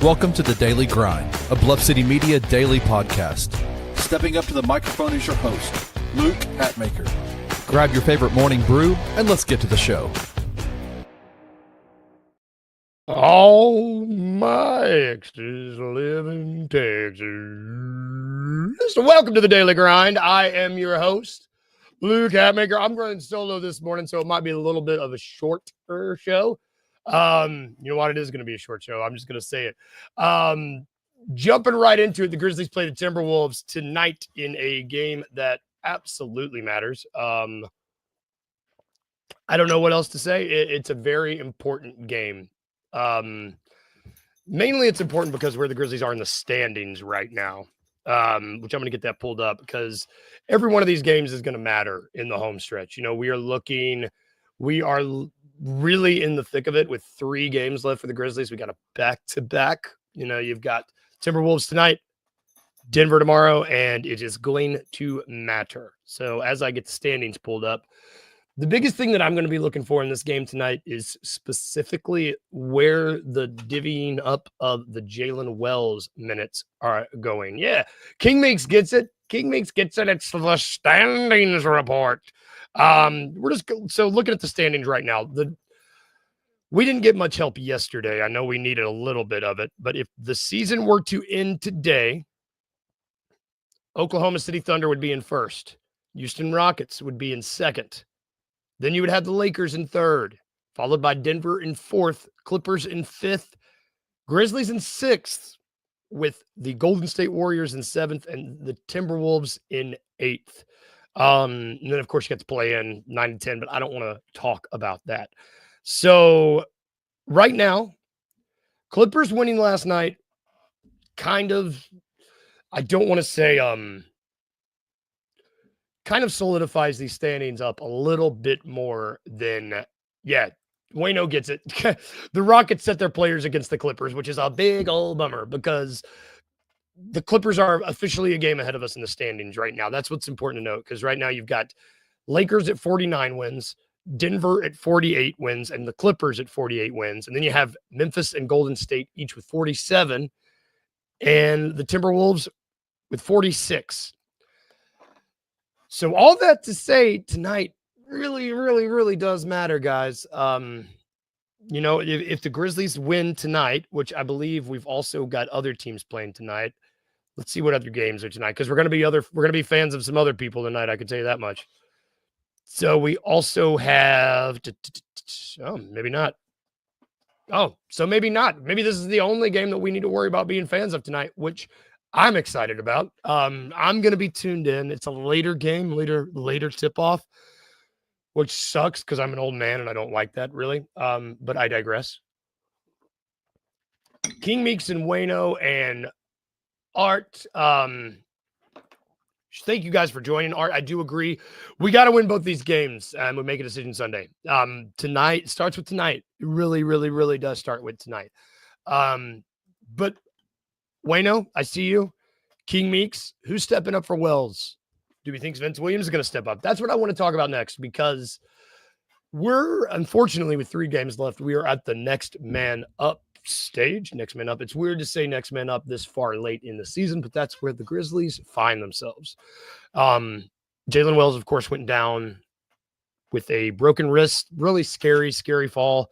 Welcome to the Daily Grind, a Bluff City Media daily podcast. Stepping up to the microphone is your host, Luke Hatmaker. Grab your favorite morning brew and let's get to the show. All my exes live in Texas. So welcome to the Daily Grind. I am your host, Luke Hatmaker. I'm running solo this morning, so it might be a little bit of a shorter show. You know what? It is going to be a short show. I'm just going to say it. Jumping right into it, the Grizzlies play the Timberwolves tonight in a game that absolutely matters. I don't know what else to say. It's a very important game. Mainly it's important because where the Grizzlies are in the standings right now, which I'm going to get that pulled up because every one of these games is going to matter in the home stretch. You know, we are really in the thick of it with 3 games left for the Grizzlies. We got a back-to-back. You know, you've got Timberwolves tonight, Denver tomorrow, and it is going to matter. So as I get the standings pulled up, the biggest thing that I'm going to be looking for in this game tonight is specifically where the divvying up of the Jaylen Wells minutes are going. Yeah, King Meeks gets it. It's the standings report. So looking at the standings right now, we didn't get much help yesterday. I know we needed a little bit of it, but if the season were to end today, Oklahoma City Thunder would be in first. Houston Rockets would be in second. Then you would have the Lakers in third, followed by Denver in fourth, Clippers in fifth, Grizzlies in sixth, with the Golden State Warriors in seventh, and the Timberwolves in eighth. And then, of course, you get to play in 9 and 10, but I don't want to talk about that. So right now, Clippers winning last night kind of, I don't want to say kind of solidifies these standings up a little bit more than, Wayno gets it. The Rockets set their players against the Clippers, which is a big old bummer because the Clippers are officially a game ahead of us in the standings right now. That's what's important to note because right now you've got Lakers at 49 wins, Denver at 48 wins, and the Clippers at 48 wins. And then you have Memphis and Golden State each with 47 and the Timberwolves with 46. So all that to say tonight really, really, really does matter, guys. You know, if the Grizzlies win tonight, which I believe we've also got other teams playing tonight. Let's see what other games are tonight because we're going to be fans of some other people tonight. I can tell you that much. So we also have maybe not. Oh, so maybe not. Maybe this is the only game that we need to worry about being fans of tonight, which I'm excited about. I'm going to be tuned in. It's a later game, later tip-off, which sucks because I'm an old man and I don't like that really. But I digress. King Meeks and Wayno and Art. Thank you guys for joining. Art, I do agree. We got to win both these games and we'll make a decision Sunday. Tonight starts with tonight. It really, really, really does start with tonight. But Wayno, I see you. King Meeks, who's stepping up for Wells? Do we think Vince Williams is going to step up? That's what I want to talk about next because we're, unfortunately, with 3 games left, we are at the next man up stage. Next man up. It's weird to say next man up this far late in the season, but that's where the Grizzlies find themselves. Jaylen Wells, of course, went down with a broken wrist. Really scary fall.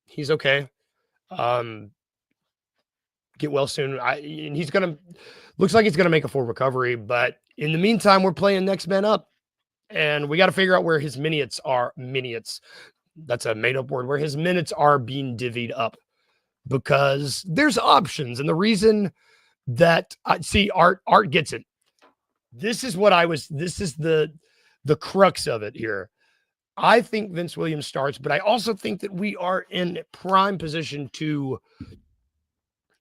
He's okay. Get well soon. And looks like he's going to make a full recovery. But in the meantime, we're playing next man up. And we got to figure out where his minutes are. That's a made up word. Where his minutes are being divvied up. Because there's options. And the reason that I see Art gets it. This is the crux of it here. I think Vince Williams starts, but I also think that we are in prime position to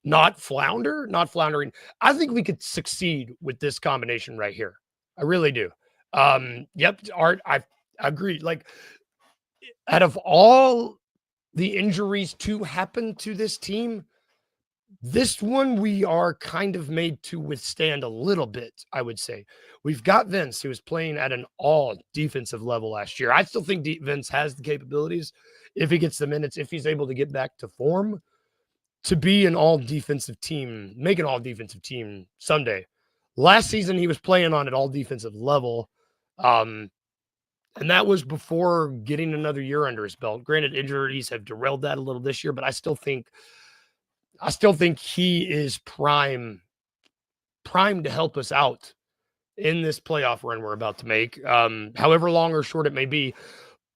not floundering. I think we could succeed with this combination right here. I really do. Art, I agree. Like, out of all the injuries to happen to this team, this one we are kind of made to withstand a little bit, I would say. We've got Vince, who was playing at an all defensive level last year. I still think Vince has the capabilities if he gets the minutes, if he's able to get back to form. to be an all-defensive team, make an all-defensive team Sunday. Last season, he was playing on an all-defensive level, and that was before getting another year under his belt. Granted, injuries have derailed that a little this year, but I still think he is primed to help us out in this playoff run we're about to make, however long or short it may be.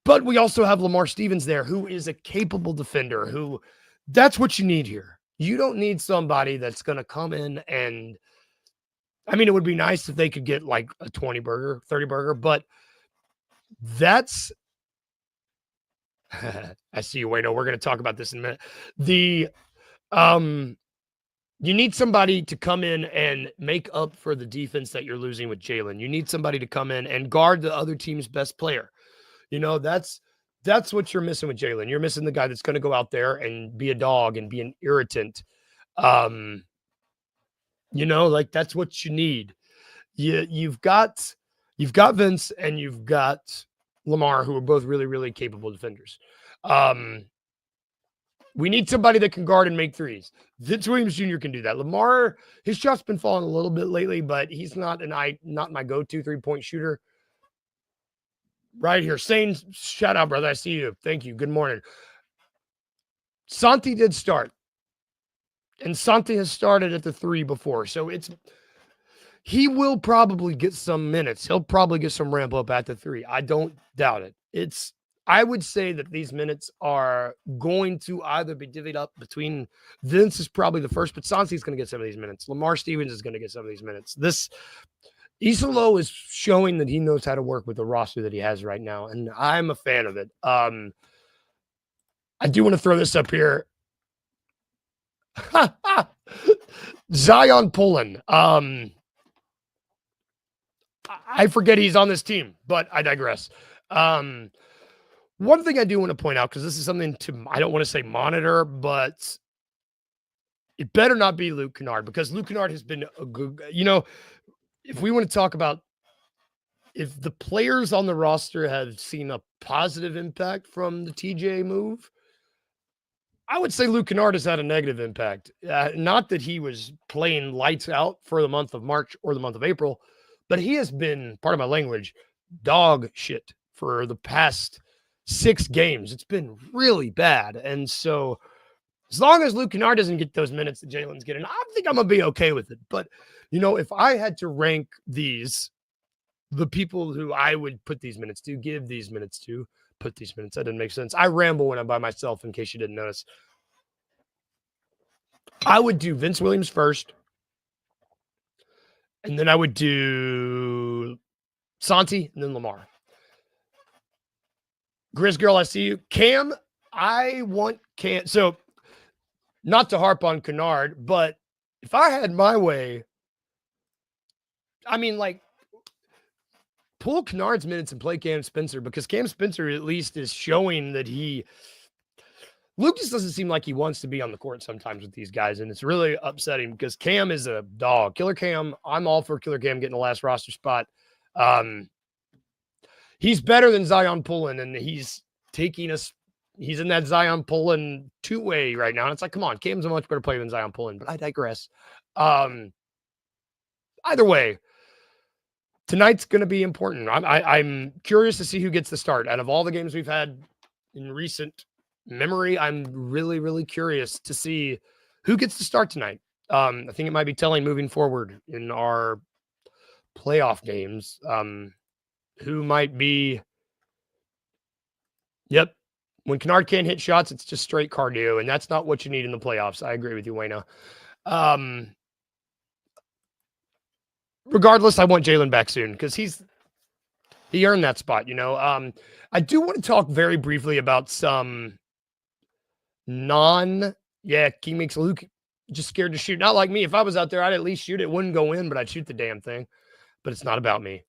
But we also have Lamar Stevens there, who is a capable defender, that's what you need here. You don't need somebody that's going to come in and, I mean, it would be nice if they could get like a 20 burger, 30 burger, but that's, I see you, Wayno. We're going to talk about this in a minute. You need somebody to come in and make up for the defense that you're losing with Jaylen. You need somebody to come in and guard the other team's best player. That's what you're missing with Jaylen. You're missing the guy that's going to go out there and be a dog and be an irritant. That's what you need. You've got Vince and you've got Lamar, who are both really, really capable defenders. We need somebody that can guard and make threes. Vince Williams Jr. can do that. Lamar, his shot's been falling a little bit lately, but he's not my go-to three-point shooter. Right here. Sane, shout out, brother. I see you. Thank you. Good morning. Santi did start. And Santi has started at the 3 before. So he will probably get some minutes. He'll probably get some ramp up at the 3. I don't doubt it. I would say that these minutes are going to either be divvied up between Vince is probably the first, but Santi's going to get some of these minutes. Lamar Stevens is going to get some of these minutes. Isolo is showing that he knows how to work with the roster that he has right now, and I'm a fan of it. I do want to throw this up here. Zion Pullen. I forget he's on this team, but I digress. One thing I do want to point out, because this is something I don't want to say monitor, but it better not be Luke Kennard, because Luke Kennard has been a good, if we want to talk about if the players on the roster have seen a positive impact from the TJ move, I would say Luke Kennard has had a negative impact. Not that he was playing lights out for the month of March or the month of April, but he has been, part of my language, dog shit for the past 6 games. It's been really bad. And so as long as Luke Kennard doesn't get those minutes that Jaylen's getting, I think I'm going to be okay with it. But, if I had to rank the people who I would put these minutes to, give these minutes to, put these minutes, that didn't make sense. I ramble when I'm by myself, in case you didn't notice. I would do Vince Williams first. And then I would do Santi and then Lamar. Grizz Girl, I see you. Cam, I want Cam. So, not to harp on Kennard, but if I had my way, pull Kennard's minutes and play Cam Spencer, because Cam Spencer at least is showing that Lucas doesn't seem like he wants to be on the court sometimes with these guys, and it's really upsetting because Cam is a dog. Killer Cam, I'm all for Killer Cam getting the last roster spot. He's better than Zion Pullen, and he's in that Zion Pullen 2-way right now. And it's like, come on, Cam's a much better player than Zion Pullen, but I digress. Either way, tonight's going to be important. I'm curious to see who gets the start. Out of all the games we've had in recent memory, I'm really, really curious to see who gets to start tonight. I think it might be telling moving forward in our playoff games. Who might be? Yep. When Kennard can't hit shots, it's just straight cardio, and that's not what you need in the playoffs. I agree with you, Wayno. Regardless, I want Jaylen back soon because he earned that spot, I do want to talk very briefly about some King makes Luke just scared to shoot. Not like me. If I was out there, I'd at least shoot it. It wouldn't go in, but I'd shoot the damn thing. But it's not about me.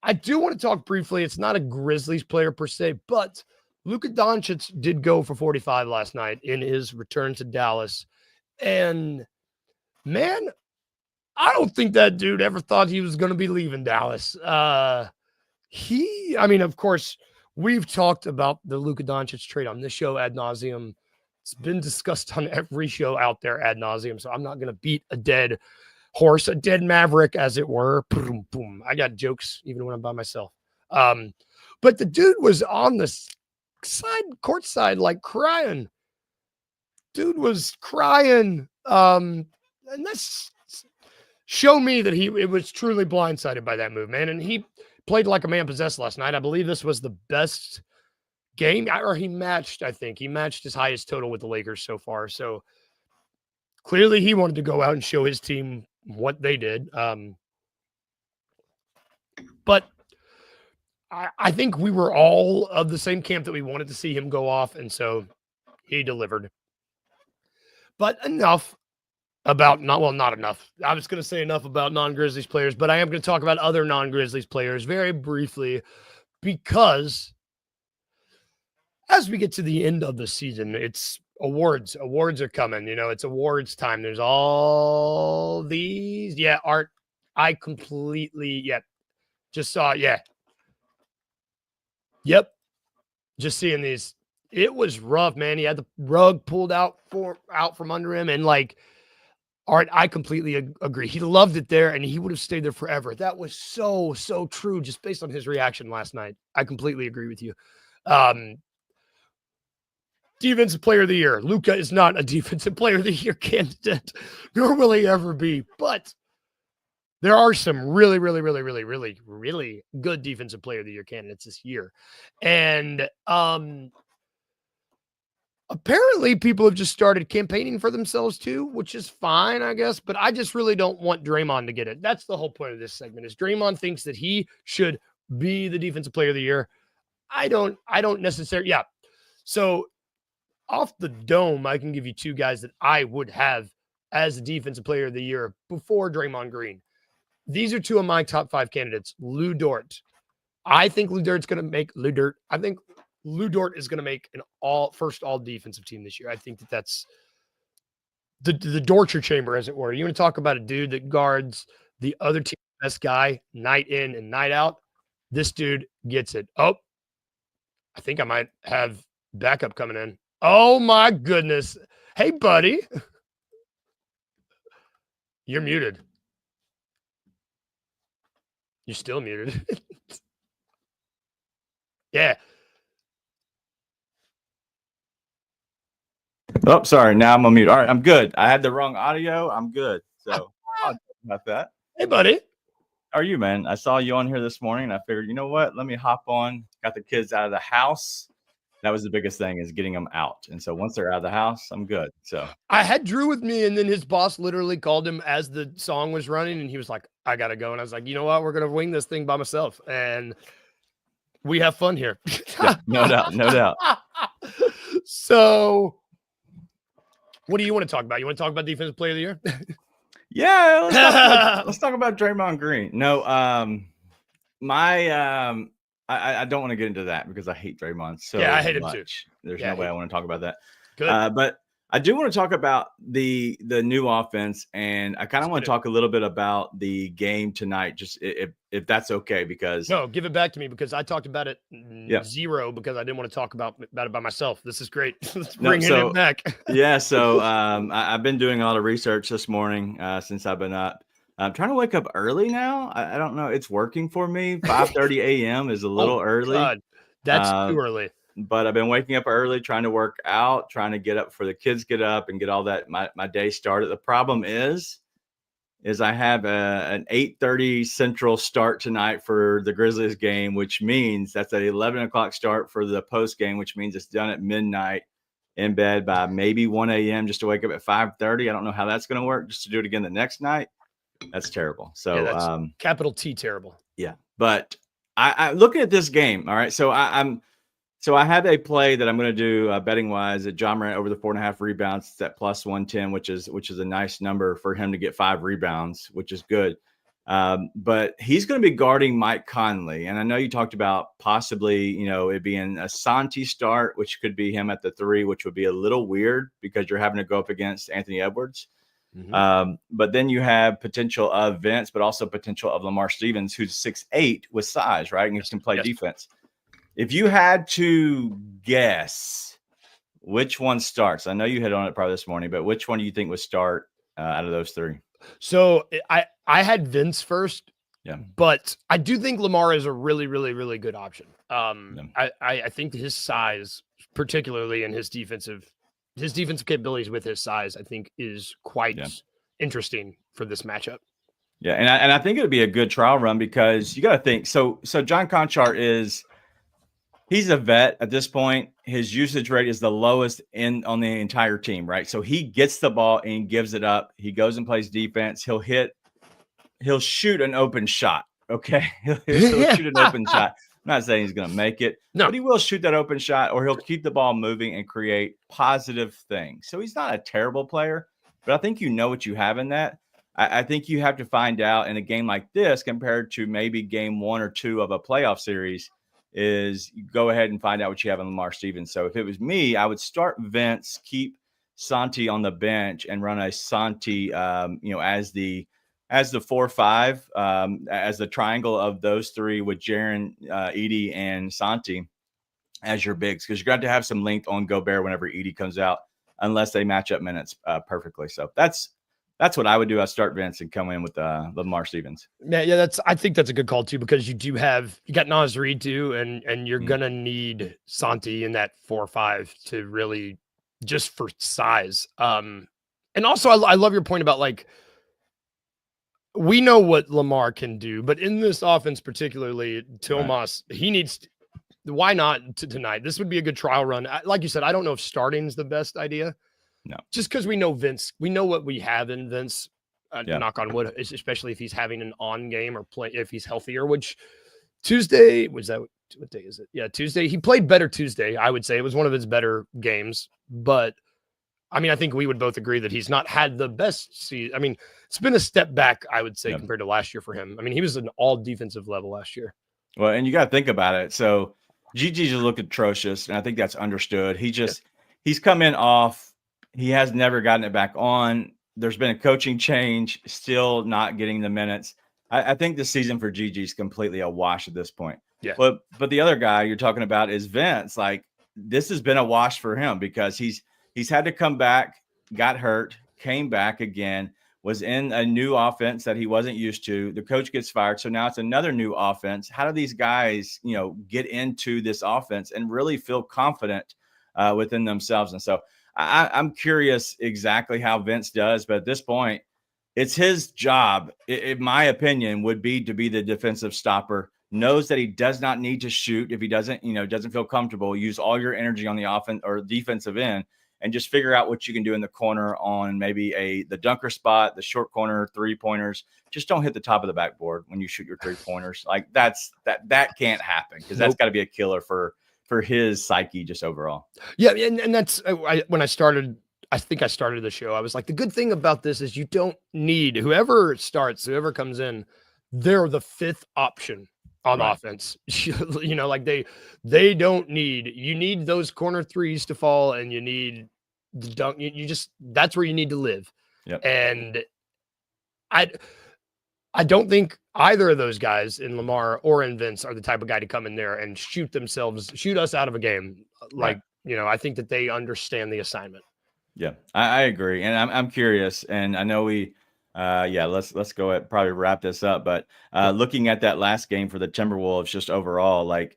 I do want to talk briefly. It's not a Grizzlies player per se, but Luka Doncic did go for 45 last night in his return to Dallas. And man, I don't think that dude ever thought he was going to be leaving Dallas. Of course, we've talked about the Luka Doncic trade on this show ad nauseum. It's been discussed on every show out there ad nauseum, so I'm not going to beat a dead horse, a dead maverick, as it were. Boom, boom. I got jokes even when I'm by myself. But the dude was on the court side, like crying. Dude was crying. And that's show me that it was truly blindsided by that move, man. And he played like a man possessed last night. I believe this was the best game, or he matched his highest total with the Lakers so far. So clearly he wanted to go out and show his team what they did. But I think we were all of the same camp that we wanted to see him go off. And so he delivered. But enough about not enough. I was going to say enough about non-Grizzlies players, but I am going to talk about other non-Grizzlies players very briefly, because as we get to the end of the season, it's awards. Awards are coming. It's awards time. There's all these. Yeah, Art, I completely, just saw it. Yeah. Yep. Just seeing these. It was rough, man. He had the rug pulled out from under him, and like, Art, I completely agree. He loved it there, and he would have stayed there forever. That was so true, just based on his reaction last night. I completely agree with you. Defensive player of the year. Luka is not a defensive player of the year candidate, nor will he ever be. But there are some really good defensive player of the year candidates this year. And apparently people have just started campaigning for themselves too, which is fine, I guess. But I just really don't want Draymond to get it. That's the whole point of this segment, is Draymond thinks that he should be the defensive player of the year. I don't necessarily. Yeah. So off the dome, I can give you two guys that I would have as the defensive player of the year before Draymond Green. These are two of my top 5 candidates. Lou Dort. I think Lou Dort is going to make an first all defensive team this year. I think that's the torture chamber, as it were. You want to talk about a dude that guards the other team's best guy night in and night out? This dude gets it. Oh, I think I might have backup coming in. Oh my goodness. Hey, buddy. You're muted. You're still muted. Yeah. Oh, sorry. Now I'm on mute. All right, I'm good. I had the wrong audio. I'm good. So about that. Hey, buddy. How are you, man? I saw you on here this morning, and I figured, you know what? Let me hop on. Got the kids out of the house. That was the biggest thing, is getting them out. And so once they're out of the house, I'm good. So I had Drew with me, and then his boss literally called him as the song was running, and he was like, I got to go. And I was like, you know what? We're going to wing this thing by myself. And we have fun here. Yeah, no doubt. No doubt. So what do you want to talk about? You want to talk about defensive player of the year? Yeah. Let's talk about Draymond Green. No, I don't want to get into that because I hate Draymond so much. Yeah, I hate him too. There's no way I want to talk about that. Good. But I do want to talk about the new offense, and I kind of want to talk a little bit about the game tonight, just if that's okay, because no, give it back to me, because I talked about it zero because I didn't want to talk about it by myself. This is great. Let's bring it back. Yeah. So I've been doing a lot of research this morning since I've been up. I'm trying to wake up early now. I don't know. It's working for me. 5:30 a.m. is a little early. God, that's too early. But I've been waking up early, trying to work out, trying to get up for the kids get up and get all that my day started. The problem is I have an 8:30 Central start tonight for the Grizzlies game, which means that's at 11 o'clock start for the post game, which means it's done at midnight, in bed by maybe 1 a.m. just to wake up at 5:30. I don't know how that's going to work, just to do it again the next night. That's terrible. So that's capital T terrible. Yeah. But I looking at this game. All right. So I have a play that I'm going to do betting wise at Ja Morant over the 4.5 rebounds. It's at plus 110, which is a nice number for him to get 5 rebounds, which is good. But he's going to be guarding Mike Conley. And I know you talked about possibly, it being a Santi start, which could be him at the 3, which would be a little weird because you're having to go up against Anthony Edwards. Mm-hmm. But then you have potential of Vince, but also potential of Lamar Stevens, who's 6'8" with size, right? And he can play defense. If you had to guess which one starts? I know you hit on it probably this morning, but which one do you think would start out of those three? So I had Vince first. Yeah. But I do think Lamar is a really, really, really good option. I think his size, particularly in his defensive capabilities with his size, I think is quite interesting for this matchup. Yeah, and I think it would be a good trial run because you got to think. So John Conchart he's a vet at this point. His usage rate is the lowest on the entire team, right? So he gets the ball and gives it up. He goes and plays defense. He'll shoot an open shot. Okay. He'll shoot an open shot. I'm not saying he's going to make it, but he will shoot that open shot, or he'll keep the ball moving and create positive things. So he's not a terrible player, but I think you know what you have in that. I think you have to find out in a game like this compared to maybe game 1 or 2 of a playoff series is you go ahead and find out what you have in Lamar Stevens. So if it was me, I would start Vince, keep Santi on the bench and run a Santi, as the 4-5, as the triangle of those three with Jaren, Edey, and Santi as your bigs, because you're going to have some length on Gobert whenever Edey comes out, unless they match up minutes perfectly. So that's what I would do. I start Vince and come in with Lamar Stevens. Yeah, I think that's a good call too, because you got Naz Reid too, and you're gonna need Santi in that 4-5 to really just for size. And also I love your point about like, we know what Lamar can do, but in this offense, particularly Tomas, he needs. Why not tonight? This would be a good trial run. Like you said, I don't know if starting is the best idea. No, just because we know Vince, we know what we have in Vince. Knock on wood, especially if he's having an on game or if he's healthier. Which Tuesday was that? What day is it? Yeah, Tuesday. He played better Tuesday. I would say it was one of his better games, but. I mean, I think we would both agree that he's not had the best season. I mean, it's been a step back, I would say, compared to last year for him. I mean, he was an all defensive level last year. Well, and you got to think about it. So GG just looked atrocious, and I think that's understood. He's come in off. He has never gotten it back on. There's been a coaching change, still not getting the minutes. I think the season for GG is completely a wash at this point. Yeah. But the other guy you're talking about is Vince. Like, this has been a wash for him because he's had to come back, got hurt, came back again, was in a new offense that he wasn't used to. The coach gets fired. So now it's another new offense. How do these guys, get into this offense and really feel confident within themselves? And so I'm curious exactly how Vince does. But at this point, it's his job, in my opinion, would be to be the defensive stopper. Knows that he does not need to shoot if he doesn't feel comfortable. Use all your energy on the offense or defensive end. And just figure out what you can do in the corner on maybe the dunker spot, the short corner 3-pointers. Just don't hit the top of the backboard when you shoot your 3-pointers. Like that can't happen because that's got to be a killer for his psyche just overall. Yeah, and that's when I started. I think I started the show. I was like, the good thing about this is you don't need whoever comes in. They're the 5th option on offense. Like they don't need. You need those corner threes to fall, and you need the dunk. You just that's where you need to live. Yep. And I don't think either of those guys in Lamar or in Vince are the type of guy to come in there and shoot us out of a game. Like, I think that they understand the assignment. Yeah, I agree. And I'm curious. And I know let's go ahead and probably wrap this up. But looking at that last game for the Timberwolves, just overall, like,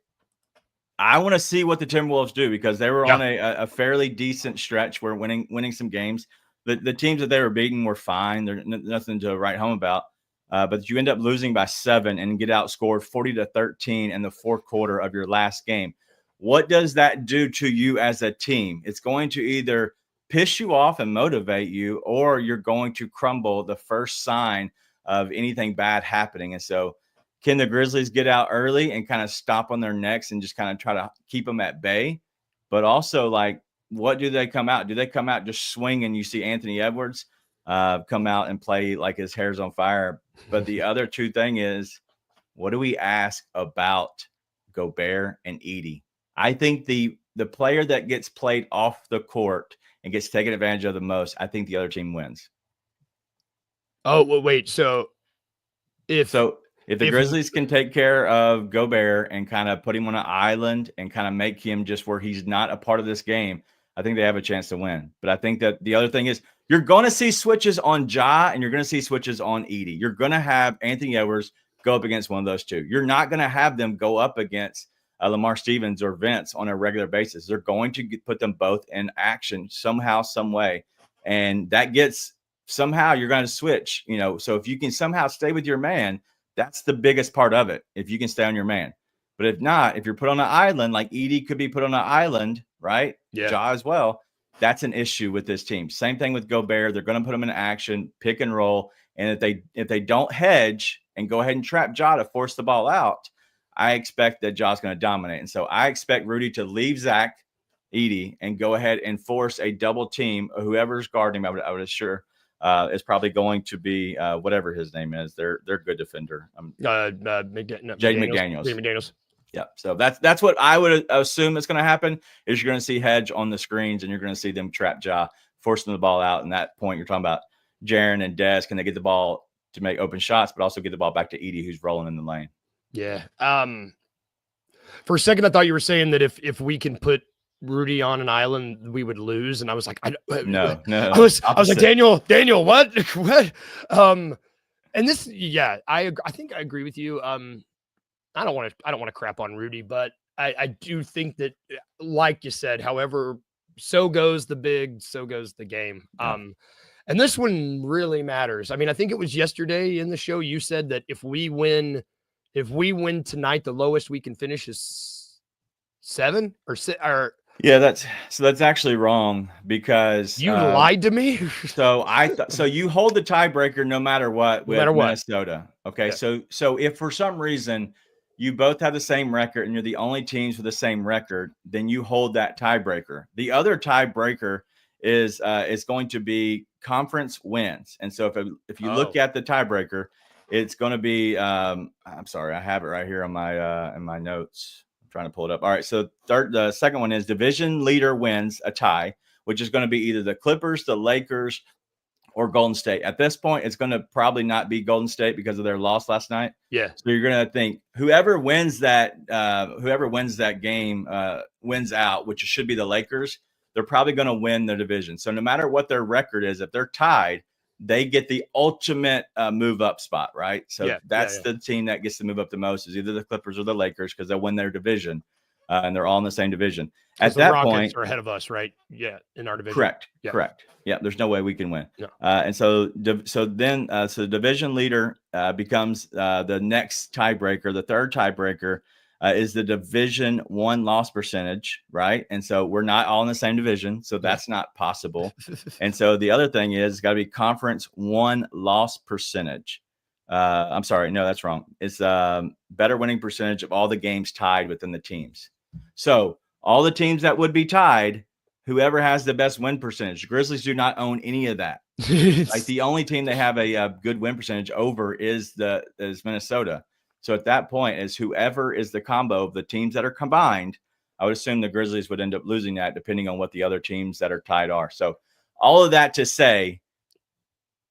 I want to see what the Timberwolves do because they were on a fairly decent stretch. We're winning some games. The teams that they were beating were fine. There's nothing to write home about. But you end up losing by 7 and get outscored 40-13 in the 4th quarter of your last game. What does that do to you as a team? It's going to either piss you off and motivate you, or you're going to crumble the first sign of anything bad happening. And so can the Grizzlies get out early and kind of stop on their necks and just kind of try to keep them at bay? But also, like, what do they come out? Do they come out just swing and you see Anthony Edwards come out and play like his hair's on fire? But the other two thing is, what do we ask about Gobert and Edey? I think the player that gets played off the court and gets taken advantage of the most, I think the other team wins. Oh, well, wait. So if the Grizzlies can take care of Gobert and kind of put him on an island and kind of make him just where he's not a part of this game, I think they have a chance to win. But I think that the other thing is you're going to see switches on Ja and you're going to see switches on Edie. You're going to have Anthony Edwards go up against one of those two. You're not going to have them go up against Lamar Stevens or Vince on a regular basis. They're going to put them both in action somehow, some way. And that gets somehow you're going to switch, so if you can somehow stay with your man, that's the biggest part of it. If you can stay on your man, but if not, if you're put on an island, like Edie could be put on an island, right? Yeah. Ja as well. That's an issue with this team. Same thing with Gobert. They're going to put him in action, pick and roll. And if they don't hedge and go ahead and trap Ja to force the ball out, I expect that Ja's going to dominate. And so I expect Rudy to leave Zach Edey and go ahead and force a double team. Whoever's guarding him, I would assure is probably going to be whatever his name is. They're good defender. Jaden McDaniels. Yeah. So that's what I would assume is going to happen is you're going to see hedge on the screens and you're going to see them trap Ja, forcing the ball out. And that point you're talking about Jaren and Des, can they get the ball to make open shots, but also get the ball back to Edey, who's rolling in the lane. Yeah. For a second, I thought you were saying that if we can put Rudy on an island, we would lose. And I was like, no. I was like, Daniel, what? What? And this, yeah, I think I agree with you. I don't want to crap on Rudy, but I do think that, like you said, however, so goes the big, so goes the game. Yeah. And this one really matters. I mean, I think it was yesterday in the show you said that if we win tonight, the lowest we can finish is 7 or yeah, that's actually wrong because you lied to me. So you hold the tiebreaker no matter what with Minnesota. Okay, yeah. So if for some reason you both have the same record and you're the only teams with the same record, then you hold that tiebreaker. The other tiebreaker is going to be conference wins. And so if you look at the tiebreaker, it's going to be I'm sorry, I have it right here on my in my notes. I'm trying to pull it up. All right, so the second one is division leader wins a tie, which is going to be either the Clippers, the Lakers, or Golden State. At this point, it's going to probably not be Golden State because of their loss last night. Yeah. So you're going to think whoever wins that game wins out, which should be the Lakers. They're probably going to win the division. So no matter what their record is, if they're tied, they get the ultimate move up spot, right? So that's the team that gets to move up the most is either the Clippers or the Lakers because they'll win their division, and they're all in the same division. At that point, are ahead of us, right? Yeah, in our division. Correct. Yeah. Correct. Yeah, there's no way we can win. No. And so the division leader becomes the next tiebreaker. The third tiebreaker is the division 1 loss percentage, right? And so we're not all in the same division, so that's not possible. And so the other thing is it's got to be conference 1 loss percentage. I'm sorry, no, that's wrong. It's better winning percentage of all the games tied within the teams. So all the teams that would be tied, whoever has the best win percentage. Grizzlies do not own any of that. Like the only team they have a good win percentage over is Minnesota. So at that point, is whoever is the combo of the teams that are combined, I would assume the Grizzlies would end up losing that depending on what the other teams that are tied are. So all of that to say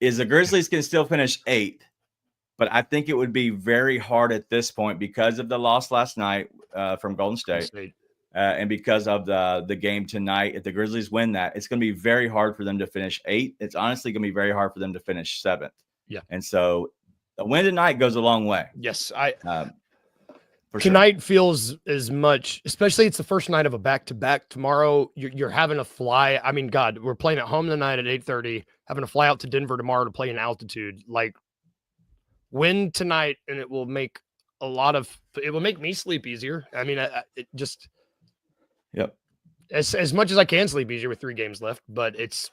is the Grizzlies can still finish 8th, but I think it would be very hard at this point because of the loss last night from Golden State. And because of the game tonight, if the Grizzlies win that, it's going to be very hard for them to finish 8th. It's honestly going to be very hard for them to finish 7th. Yeah. And so a win tonight goes a long way. Yes. Tonight feels as much, especially it's the first night of a back-to-back. Tomorrow, you're having to fly. I mean, God, we're playing at home tonight at 8:30, having to fly out to Denver tomorrow to play in altitude. Like, win tonight, and it will make me sleep easier. I mean, it just... Yep. As much as I can sleep easier with 3 games left, but it's,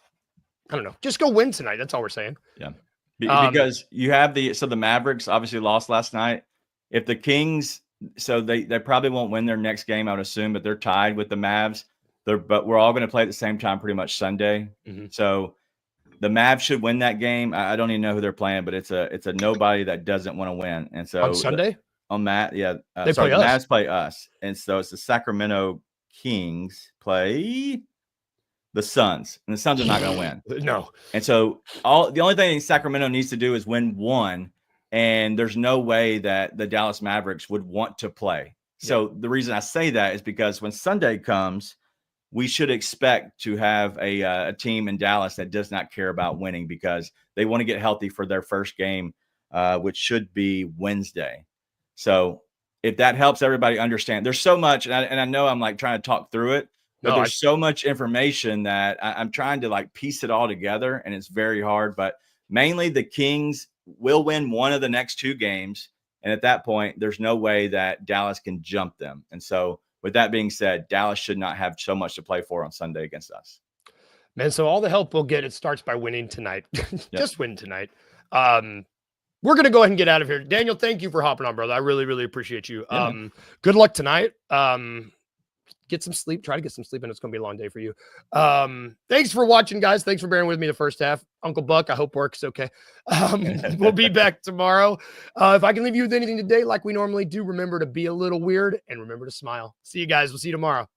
I don't know. Just go win tonight. That's all we're saying. Yeah. Because you have the Mavericks obviously lost last night. If the Kings, so they probably won't win their next game, I would assume, but they're tied with the Mavs. But we're all going to play at the same time pretty much Sunday. Mm-hmm. So the Mavs should win that game. I don't even know who they're playing, but it's a nobody that doesn't want to win. And so on Sunday? On Matt, yeah. They play us. The Mavs play us. And so it's the Sacramento Kings play the Suns, and the Suns are not going to win. No. And so the only thing Sacramento needs to do is win 1, and there's no way that the Dallas Mavericks would want to play. So the reason I say that is because when Sunday comes, we should expect to have a team in Dallas that does not care about winning because they want to get healthy for their first game, which should be Wednesday. So if that helps everybody understand, there's so much, and I know I'm like trying to talk through it, but there's so much information that I'm trying to like piece it all together, and it's very hard. But mainly the Kings will win one of the next 2 games. And at that point, there's no way that Dallas can jump them. And so with that being said, Dallas should not have so much to play for on Sunday against us. Man, so all the help we'll get, it starts by winning tonight. Just win tonight. We're going to go ahead and get out of here. Daniel, thank you for hopping on, brother. I really, really appreciate you. Yeah. Good luck tonight. Get some sleep. Try to get some sleep, and it's going to be a long day for you. Thanks for watching, guys. Thanks for bearing with me the first half. Uncle Buck, I hope work's okay. We'll be back tomorrow. If I can leave you with anything today, like we normally do, remember to be a little weird and remember to smile. See you guys. We'll see you tomorrow.